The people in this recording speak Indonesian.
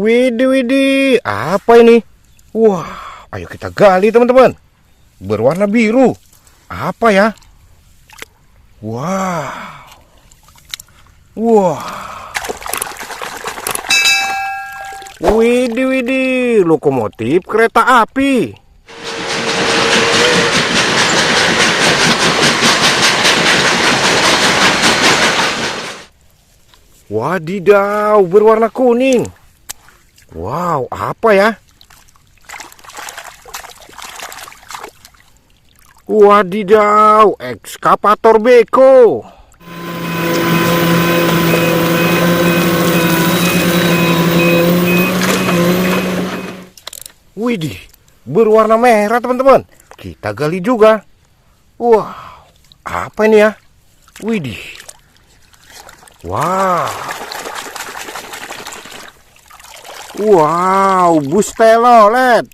Widih, widih, apa ini? Wah, ayo kita gali teman-teman. Berwarna biru. Apa ya? Wah. Wah. Widih, widih, lokomotif kereta api. Wadidaw, berwarna kuning. Wow, apa ya? Wadidaw, ekskavator beko. Widih, berwarna merah teman-teman. Kita gali juga. Wow, apa ini ya? Widih. Wow. Wow, bus telolet.